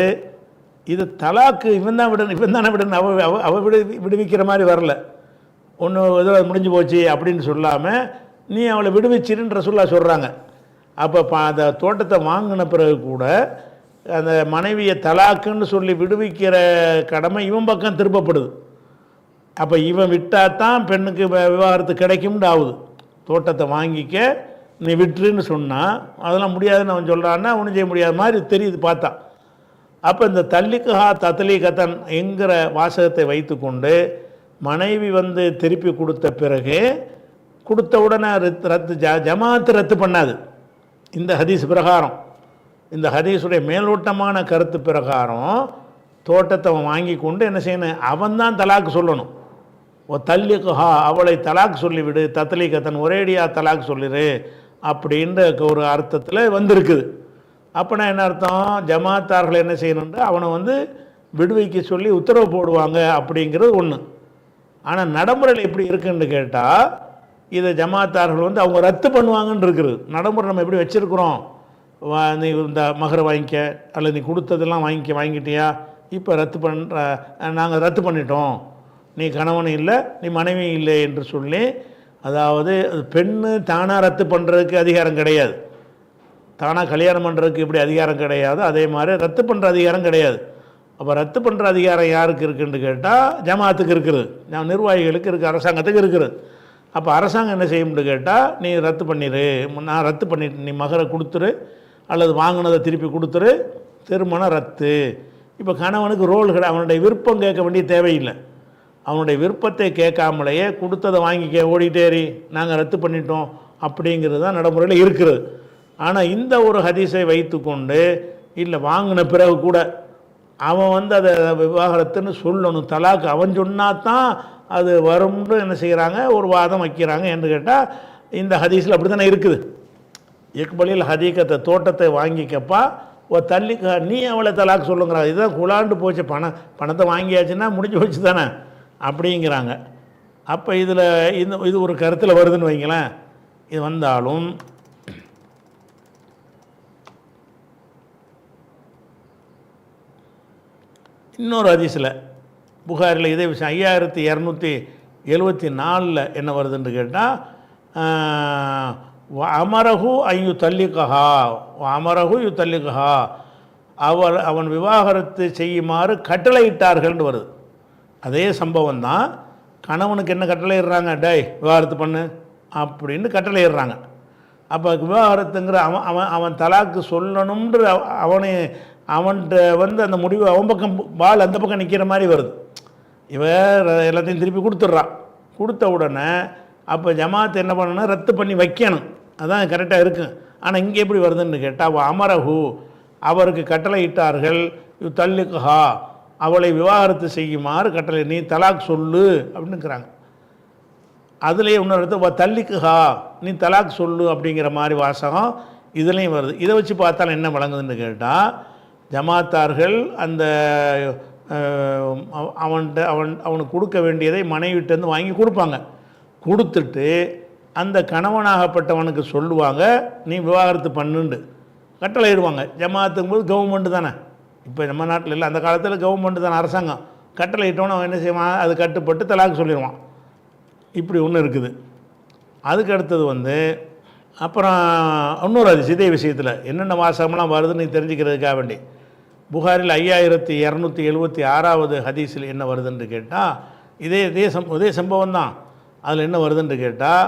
இது தலாக்கு இவன் தான் விடணும், இவன் தானே விடணும், அவ விடுவிக்கிற மாதிரி வரல. ஒன்று இதில் முடிஞ்சு போச்சு அப்படின்னு சொல்லாமல் நீ அவளை விடுவிச்சிருன்ற சொல்கிறாங்க. அப்போ அந்த தோட்டத்தை வாங்கின பிறகு கூட அந்த மனைவியை தலாக்குன்னு சொல்லி விடுவிக்கிற கடமை இவன் பக்கம் திருப்பப்படுது. அப்போ இவன் விட்டால் தான் பெண்ணுக்கு விவாகரத்து கிடைக்கும்னு ஆகுது. தோட்டத்தை வாங்கிக்க நீ விட்டுருன்னு சொன்னால் அதெல்லாம் முடியாதுன்னு அவன் சொல்கிறான்னா ஒன்றும் செய்ய முடியாத மாதிரி தெரியுது பார்த்தா. அப்போ இந்த தல்லிக்குஹா தத்லீகத்தன் என்கிற வாசகத்தை வைத்து கொண்டு மனைவி வந்து திருப்பி கொடுத்த பிறகு கொடுத்த உடனே ரத்து ஜமாத்து ரத்து பண்ணாது. இந்த ஹதீஸ் பிரகாரம், இந்த ஹதீஸுடைய மேலோட்டமான கருத்து பிரகாரம் தோட்டத்தை அவன் வாங்கி கொண்டு என்ன செய்யணும், அவன் தான் தலாக்கு சொல்லணும். ஓ தல்லிக்குஹா, அவளை தலாக்கு சொல்லிவிடு, தத்லீகத்தன் ஒரேடியாக தலாக்கு சொல்லிடு அப்படின்ற ஒரு அர்த்தத்தில் வந்திருக்குது. அப்போனா என்ன அர்த்தம், ஜமாத்தார்கள் என்ன செய்யணுன்ற அவனை வந்து விடுவிக்க சொல்லி உத்தரவு போடுவாங்க அப்படிங்கிறது ஒன்று. ஆனால் நடைமுறையில் எப்படி இருக்குன்னு கேட்டால் இதை ஜமாத்தார்கள் வந்து அவங்க ரத்து பண்ணுவாங்கன்னு இருக்குது. நடைமுறை நம்ம எப்படி வச்சுருக்குறோம், நீ இந்த மகரை வாங்கிக்க அல்லது நீ கொடுத்ததெல்லாம் வாங்கிட்டியா, இப்போ ரத்து பண்ணுற, நாங்கள் ரத்து பண்ணிட்டோம், நீ கணவன் இல்லை நீ மனைவி இல்லை என்று சொல்லி, அதாவது பெண்ணு தானாக ரத்து பண்ணுறதுக்கு அதிகாரம் கிடையாது, தானாக கல்யாணம் பண்ணுறதுக்கு இப்படி அதிகாரம் கிடையாது, அதே மாதிரி ரத்து பண்ணுற அதிகாரம் கிடையாது. அப்போ ரத்து பண்ணுற அதிகாரம் யாருக்கு இருக்குன்னு கேட்டால் ஜமாத்துக்கு இருக்குது, நிர்வாகிகளுக்கு இருக்குது, அரசாங்கத்துக்கு இருக்குது. அப்போ அரசாங்கம் என்ன செய்யும்னு கேட்டால் நீ ரத்து பண்ணிடு, நான் ரத்து பண்ணிட்டு நீ மகரை கொடுத்துரு அல்லது வாங்கினதை திருப்பி கொடுத்துரு, திருமணம் ரத்து. இப்போ கணவனுக்கு ரோல் கிடையாது, அவனுடைய விருப்பம் கேட்க வேண்டிய தேவையில்லை. அவனுடைய விருப்பத்தை கேட்காமலேயே கொடுத்ததை வாங்கிக்க ஓடிட்டேரி நாங்கள் ரத்து பண்ணிட்டோம் அப்படிங்கிறது தான் நடைமுறையில் இருக்குது. ஆனால் இந்த ஒரு ஹதீஸை வைத்து கொண்டு இல்லை வாங்கின பிறகு கூட அவன் வந்து அதை விவாகரத்துன்னு சொல்லணும், தலாக்கு அவன் சொன்னால் தான் அது வரும்னு என்ன செய்கிறாங்க, ஒரு வாதம் வைக்கிறாங்க. என்று கேட்டால் இந்த ஹதீஸில் அப்படி தானே இருக்குது. இக்பலில் ஹதீகத்தை தோட்டத்தை வாங்கிக்கப்பா ஓ தள்ளி நீ அவளை தலாக்கு சொல்லுங்கிறா, இதுதான் குலாண்டு போச்சு, பணத்தை வாங்கியாச்சுன்னா முடிஞ்சு போச்சு தானே அப்படிங்கிறாங்க. அப்போ இதில் இது ஒரு கருத்தில் வருதுன்னு வைங்களேன். இது வந்தாலும் இன்னொரு ஹதீஸில் புகாரில் இதே விஷயம் 5274 என்ன வருதுன்னு கேட்டால் அமரகு ஐயு தல்லிகஹா, அமரகு யு தல்லிகஹா, அவன் விவாகரத்து செய்யுமாறு கட்டளையிட்டார்கள்னு வருது. அதே சம்பவம் தான். கணவனுக்கு என்ன கட்டளையிடுறாங்க, டேய் விவாகரத்து பண்ணு அப்படின்னு கட்டளையிடுறாங்க. அப்போ விவாகரத்துங்கிற அவன் தலாக்கு சொல்லணுன்ற அவன்கிட்ட வந்து அந்த முடிவு அவன் பக்கம் பால் அந்த பக்கம் நிற்கிற மாதிரி வருது. இவன் எல்லாத்தையும் திருப்பி கொடுத்துட்றான். கொடுத்த உடனே அப்போ ஜமாத் என்ன பண்ணணும், ரத்து பண்ணி வைக்கணும், அதுதான் கரெக்டாக இருக்குது. ஆனால் இங்கே எப்படி வருதுன்னு கேட்டால் அமரஹு, அவருக்கு கட்டளையிட்டார்கள், யு தல்லிக்குஹா, அவளை விவாகரத்து செய்யுமாறு கட்டளை, நீ தலாக் சொல்லு அப்படின்னுக்கிறாங்க. அதுலேயே இன்னொரு தல்லிக்குஹா, நீ தலாக் சொல்லு அப்படிங்கிற மாதிரி வாசகம் இதுலேயும் வருது. இதை வச்சு பார்த்தாலும் என்ன வழங்குதுன்னு கேட்டால் ஜமாத்தார்கள் அந்த அவனுக்கு கொடுக்க வேண்டியதை மனைவிட்டேருந்து வாங்கி கொடுப்பாங்க. கொடுத்துட்டு அந்த கணவனாகப்பட்டவனுக்கு சொல்லுவாங்க நீ விவாகரத்து பண்ணுண்டு கட்டளையிடுவாங்க. ஜமாத்துக்கும் போது கவர்மெண்ட்டு தானே, இப்போ நம்ம நாட்டில் இல்லை, அந்த காலத்தில் கவர்மெண்ட்டு தானே, அரசாங்கம். கட்டளையிட்டோன்னு அவன் என்ன செய்வான், அது கட்டுப்பட்டு தலாக்கு சொல்லிடுவான். இப்படி ஒன்று இருக்குது. அதுக்கு அடுத்தது வந்து அப்புறம் இன்னொரு அது இதே விஷயத்தில் என்னென்ன வாசகம்லாம் வருதுன்னு தெரிஞ்சுக்கிறதுக்காக வேண்டி புகாரில் 5276 ஹதீஸில் என்ன வருதுன்னு கேட்டால் இதே சம்பவம் தான். அதில் என்ன வருதுன்னு கேட்டால்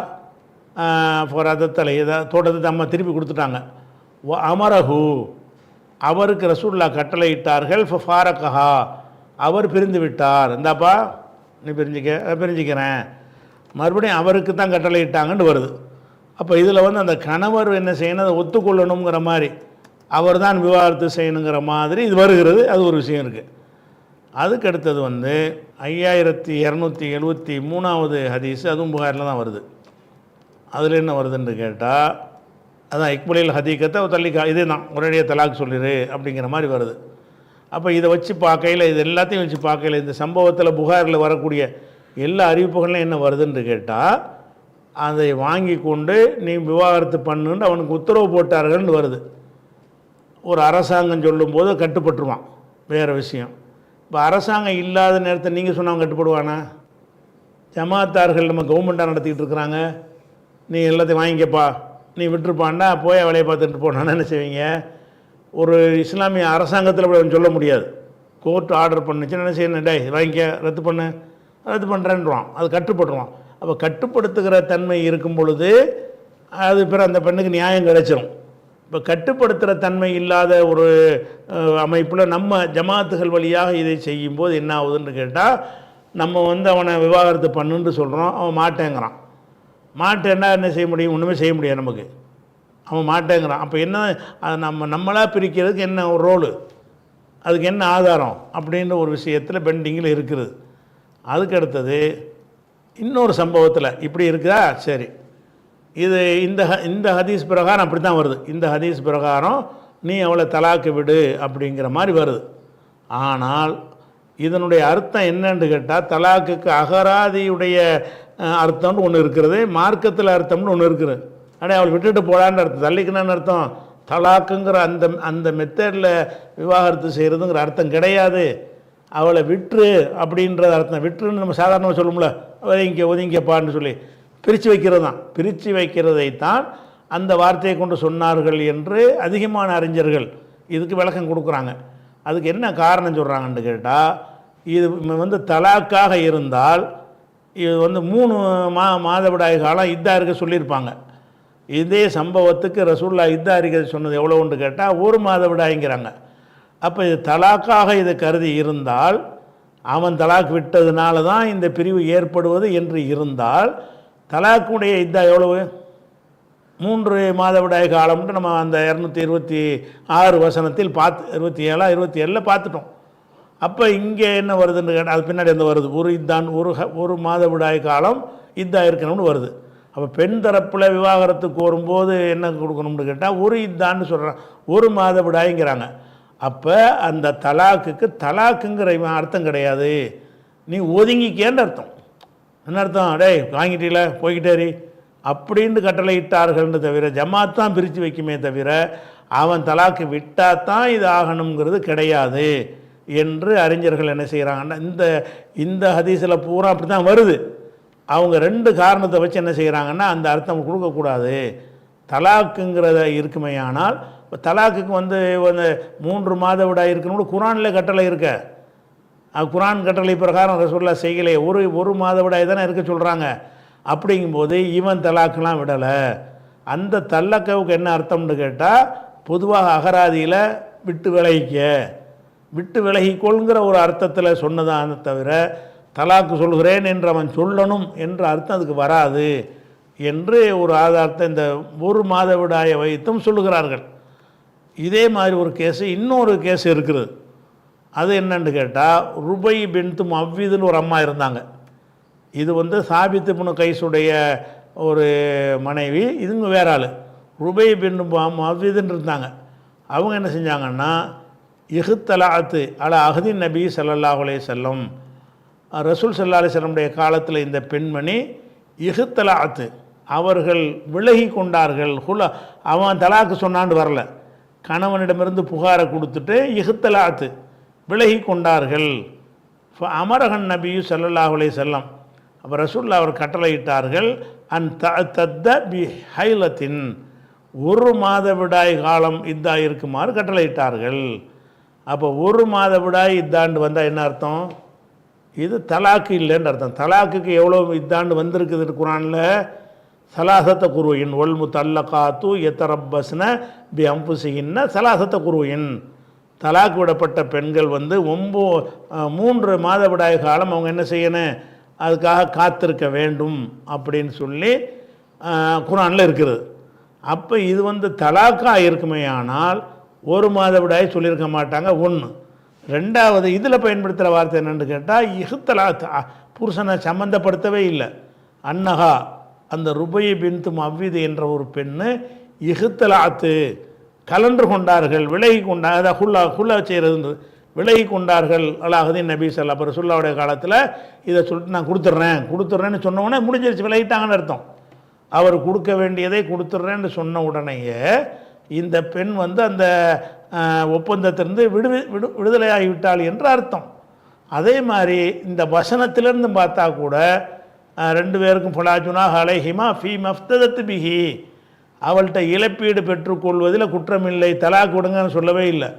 ஃபார் அதத்தலை தோட்டத்தை அம்மா திருப்பி கொடுத்துட்டாங்க. அமரஹு, அவருக்கு ரசூல்லா கட்டளையிட்டார்கள். ஃபாரகஹா, அவர் பிரிந்து விட்டார். இந்தாப்பா நீ பிரிஞ்சிக்கிறேன், மறுபடியும் அவருக்கு தான் கட்டளையிட்டாங்கன்னு வருது. அப்போ இதில் வந்து அந்த கணவர் என்ன செய்யணும், அதை ஒத்துக்கொள்ளணுங்கிற மாதிரி, அவர் தான் விவாகரத்து செய்யணுங்கிற மாதிரி இது வருகிறது. அது ஒரு விஷயம் இருக்குது. அதுக்கு அடுத்தது வந்து 5273 ஹதீஸ், அதுவும் புகாரில் தான் வருது. அதில் என்ன வருதுன்னு கேட்டால் அதான் இக்பலில் ஹதீகத்தை தள்ளிக்கா, இதே தான் ஒரேடியாக தலாக் சொல்லிடு அப்படிங்கிற மாதிரி வருது. அப்போ இதை வச்சு பார்க்கையில், இது எல்லாத்தையும் வச்சு பார்க்கையில் இந்த சம்பவத்தில் புகாரில் வரக்கூடிய எல்லா அறிவிப்புகள்லையும் என்ன வருதுன்னு கேட்டால் அதை வாங்கி கொண்டு நீ விவாகரத்து பண்ணுன்னு அவனுக்கு உத்தரவு போட்டார்கள்னு வருது. ஒரு அரசாங்கம் சொல்லும்போது கட்டுப்பட்டுருவான், வேறு விஷயம். இப்போ அரசாங்கம் இல்லாத நேரத்தை நீங்கள் சொன்னவங்க கட்டுப்படுவானா? ஜமாத்தார்கள் நம்ம கவர்மெண்ட்டாக நடத்திக்கிட்டு இருக்கிறாங்க, நீ எல்லாத்தையும் வாங்கிக்கப்பா நீ விட்டுருப்பான்னா போய் வேலையை பார்த்துட்டு போனான்னு என்ன செய்வீங்க? ஒரு இஸ்லாமிய அரசாங்கத்தில் கூட சொல்ல முடியாது. கோர்ட் ஆர்டர் பண்ணுச்சுன்னு என்ன செய்யணும், டே வாங்கிக்க ரத்து பண்ணு, ரத்து பண்ணுறேன்றான், அது கட்டுப்பட்டுருவான். அப்போ கட்டுப்படுத்துகிற தன்மை இருக்கும் பொழுது அது பிறகு அந்த பெண்ணுக்கு நியாயம் கிடைச்சிரும். இப்போ கட்டுப்படுத்துகிற தன்மை இல்லாத ஒரு அமைப்பில் நம்ம ஜமாத்துகள் வழியாக இதை செய்யும்போது என்ன ஆகுதுன்னு கேட்டால், நம்ம அவனை விவாகரத்து பண்ணுன்னு சொல்கிறோம், அவன் மாட்டேங்கிறான். மாட்டேன்னா என்ன செய்ய முடியும்? ஒன்றுமே செய்ய முடியாது நமக்கு. அவன் மாட்டேங்கிறான். அப்போ என்ன, அதை நம்மளாக பிரிக்கிறதுக்கு என்ன ஒரு ரோலு, அதுக்கு என்ன ஆதாரம் அப்படின்ற ஒரு விஷயத்தில் பெண்டிங்கில் இருக்குது. அதுக்கு அடுத்தது இன்னொரு சம்பவத்தில் இப்படி இருக்குதா, சரி இது இந்த ஹதீஸ் பிரகாரம் அப்படி தான் வருது. இந்த ஹதீஸ் பிரகாரம் நீ அவளை தலாக்கு விடு அப்படிங்கிற மாதிரி வருது. ஆனால் இதனுடைய அர்த்தம் என்னன்னு கேட்டால், தலாக்குக்கு அகராதியுடைய அர்த்தம்னு ஒன்று இருக்கிறது, மார்க்கத்தில் அர்த்தம்னு ஒன்று இருக்குது. ஆனால் அவள் விட்டுட்டு போடான்னு அர்த்தம், தள்ளிக்கணும்னு அர்த்தம். தலாக்குங்கிற அந்த மெத்தடில் விவாகரத்து செய்கிறதுங்கிற அர்த்தம் கிடையாது. அவளை விட்டுரு அப்படின்றது அர்த்தம். விட்டுருன்னு நம்ம சாதாரணமாக சொல்லும்ல, ஒதுங்கிப்பான்னு சொல்லி பிரித்து வைக்கிறது தான். பிரித்து வைக்கிறதைத்தான் அந்த வார்த்தையை கொண்டு சொன்னார்கள் என்று அதிகமான அறிஞர்கள் இதுக்கு விளக்கம் கொடுக்குறாங்க. அதுக்கு என்ன காரணம் சொல்கிறாங்கன்னு கேட்டால், இது தலாக்காக இருந்தால் இது 3 மாதவிடாய் காலம் இத்தா இருக்க சொல்லியிருப்பாங்க. இதே சம்பவத்துக்கு ரசூல்லா இத்தா இருக்க சொன்னது எவ்வளோன்னு கேட்டால் 1 மாதவிடாய்ங்கிறாங்க. அப்போ இது தலாக்காக இதை கருதி இருந்தால், அவன் தலாக் விட்டதுனால தான் இந்த பிரிவு ஏற்படுவது என்று இருந்தால், தலாக்குடைய இத்தா எவ்வளவு? 3 மாதவிடாய் காலம்னு நம்ம அந்த 226 வசனத்தில் 27 பார்த்துட்டோம். அப்போ இங்கே என்ன வருதுன்னு கேட்டால், அது பின்னாடி எந்த வருது, ஒரு மாதவிடாய் காலம் இத்தா இருக்கணும்னு வருது. அப்போ பெண் தரப்பில் விவாகரத்து கோரும்போது என்ன கொடுக்கணும்னு கேட்டால், ஒரு இத்தான்னு சொல்கிறான், 1 மாதவிடாய்ங்கிறாங்க. அப்போ அந்த தலாக்குக்கு தலாக்குங்கிற அர்த்தம் கிடையாது, நீ ஒதுங்கிக்கேன்னு அர்த்தம். என்ன அர்த்தம்? டேய் வாங்கிட்டீல போய்கிட்டேரி அப்படின்னு கட்டளையிட்டார்கள்னு தவிர, ஜமாத் தான் பிரித்து வைக்குமே தவிர அவன் தலாக்கு விட்டால் தான் இது ஆகணுங்கிறது கிடையாது என்று அறிஞர்கள் என்ன செய்கிறாங்கன்னா, இந்த ஹதீஸில் பூரா அப்படி தான் வருது. அவங்க 2 காரணத்தை வச்சு என்ன செய்கிறாங்கன்னா, அந்த அர்த்தம் கொடுக்கக்கூடாது. தலாக்குங்கிறத இருக்குமே. ஆனால் தலாக்குக்கு 3 மாதவிடாய் இருக்கணும் குரானில் கட்டளை இருக்க. குரான் கட்டளை பிரகாரம் ரசூலுல்லா செய்யலை, ஒரு மாதவிடாய் தானே இருக்க சொல்கிறாங்க. அப்படிங்கும்போது இவன் தலாக்கெலாம் விடலை. அந்த தலக்கவுக்கு என்ன அர்த்தம்னு கேட்டால், பொதுவாக அகராதியில் விட்டு விலகிக்கொள்கிற ஒரு அர்த்தத்தில் சொன்னதான தவிர, தலாக்கு சொல்கிறேன் என்று அவன் சொல்லணும் என்ற அர்த்தம் அதுக்கு வராது என்று ஒரு ஆதாரத்தை இந்த 1 மாதவிடாயை வைத்தும் சொல்லுகிறார்கள். இதே மாதிரி ஒரு கேஸு, இன்னொரு கேஸ் இருக்குது. அது என்னன்னு கேட்டால், ருபை பின்து மவ்விதுன்னு ஒரு அம்மா இருந்தாங்க. இது சாபித் இப்னு கைஸுடைய ஒரு மனைவி, இதுங்க வேற ஆள். ருபை பின் மவ்விதுன்னு இருந்தாங்க. அவங்க என்ன செஞ்சாங்கன்னா, இஹ்தலாத்து அலா அஹ்தின் நபி ஸல்லல்லாஹு அலைஹி வஸல்லம், ரசூல் ஸல்லல்லாஹு அலைஹி வஸல்லமுடைய காலத்தில் இந்த பெண்மணி இஹ்தலாத்து, அவர்கள் விலகி கொண்டார்கள். அவன் தலாக்கு சொன்னான்னு வரல, கணவனிடமிருந்து புகாரை கொடுத்துட்டு இஹ்தலாத்து விலகி கொண்டார்கள். அமரகன் நபி ஸல்லல்லாஹு அலைஹி வஸல்லம், அப்போ ரசூல்லா அவர் கட்டளையிட்டார்கள், அன் தஅத்தத பி ஹைலத்தின், 1 மாதவிடாய் காலம் இத்தா இருக்குமாறு கட்டளையிட்டார்கள். அப்போ 1 மாதவிடாய் இத்தாண்டு வந்தால் என்ன அர்த்தம்? இது தலாக்கு இல்லைன்னு அர்த்தம். தலாக்குக்கு எவ்வளோ இத்தாண்டு வந்திருக்குது குரானில்? சலாசத்த குருவின் ஒல் முத்தல்லகாத்து எத்தரப்பஸ்ன பி அம்புசிகின்ன சலாசத்த குருவின், தலாக்கு விடப்பட்ட பெண்கள் 3 மாதவிடாய் காலம் அவங்க என்ன செய்யணும், அதுக்காக காத்திருக்க வேண்டும் அப்படின்னு சொல்லி குரானில் இருக்கிறது. அப்போ இது தலாக்காக இருக்குமே. ஆனால் 1 மாதவிடாய் சொல்லியிருக்க மாட்டாங்க. 1. 2வது இதில் பயன்படுத்துகிற வார்த்தை என்னென்னு கேட்டால், இஹ்தலாத், புருஷனை சம்மந்தப்படுத்தவே இல்லை. அன்னஹா, அந்த ருபை பின்து மவ்விது என்ற ஒரு பெண்ணு இஹ்தலாத்து கலன்று கொண்டார்கள், விலகி கொண்டார்கள், அதாவது ஹுல்லா செய்கிறது விலகி கொண்டார்கள். அல்லாஹ்வின் நபி ஸல்லல்லாஹு ரசூலுல்லாஹுடைய காலத்தில் இதை சொல்லிட்டு நான் கொடுத்துட்றேன்னு சொன்னோடனே முடிஞ்சிருச்சு, விலகிட்டாங்கன்னு அர்த்தம். அவர் கொடுக்க வேண்டியதை கொடுத்துட்றேன்னு சொன்ன உடனேயே இந்த பெண் வந்து அந்த ஒப்பந்தத்திலிருந்து விடுதலையாகிவிட்டாள் என்று அர்த்தம். அதே மாதிரி இந்த வசனத்திலிருந்து பார்த்தா கூட ரெண்டு பேருக்கும் ஃபலாஜுனா அலைஹிமா ஃபீ மஃப்ததத் பிஹி, அவள்கிட்ட இழப்பீடு பெற்றுக்கொள்வதில் குற்றமில்லை, தலாக் கொடுங்கன்னு சொல்லவே இல்லை.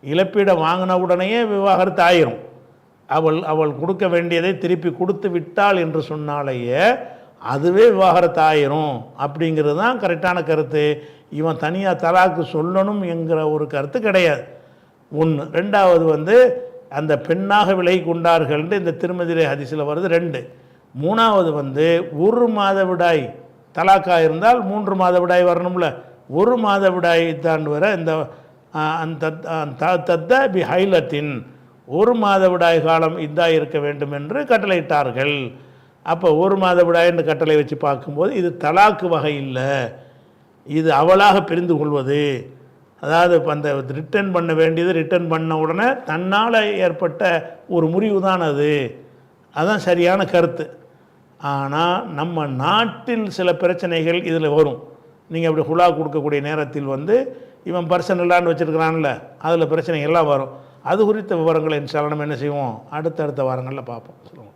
இழப்பீடை வாங்கின உடனேயே விவாகரத்து ஆயிரும். அவள் கொடுக்க வேண்டியதை திருப்பி கொடுத்து விட்டாள் என்று சொன்னாலேயே அதுவே விவாகரத்து ஆயிரும். அப்படிங்கிறது தான் கரெக்டான கருத்து. இவன் தனியாக தலாக்கு சொல்லணும் என்கிற ஒரு கருத்து கிடையாது. ஒன்று. ரெண்டாவது வந்து அந்த பெண்ணாக விலை கொண்டார்கள்னு இந்த திருமதிரை ஹதீஸில் வருது 2. மூணாவது வந்து 1 மாதவிடாய் தலாக்காக இருந்தால் 3 மாதவிடாய் வரணும்ல, 1 மாதவிடாய் தாண்டு வர இந்த தத்த பி ஹைலத்தின் 1 மாதவிடாய் காலம் இதாக இருக்க வேண்டும் என்று கட்டளையிட்டார்கள். அப்போ 1 மாதவிடாய்னு கட்டளை வச்சு பார்க்கும்போது இது தலாக்கு வகை இல்லை, இது அவளாக பிரிந்து கொள்வது. அதாவது அந்த ரிட்டர்ன் பண்ண வேண்டியது ரிட்டர்ன் பண்ண உடனே தன்னால் ஏற்பட்ட ஒரு முறிவு தான் அது. அதுதான் சரியான கருத்து. ஆனால் நம்ம நாட்டில் சில பிரச்சனைகள் இதில் வரும். நீங்கள் அப்படி ஹுலா கொடுக்கக்கூடிய நேரத்தில் வந்து இவன் பர்சனலான்னு வச்சுருக்கிறான்ல, அதில் பிரச்சனைகள்லாம் வரும். அது குறித்த விவரங்களை இன்ஷா அல்லாஹ் நம்ம என்ன செய்வோம், அடுத்தடுத்த வாரங்களில் பார்ப்போம். சொல்லுவோம்.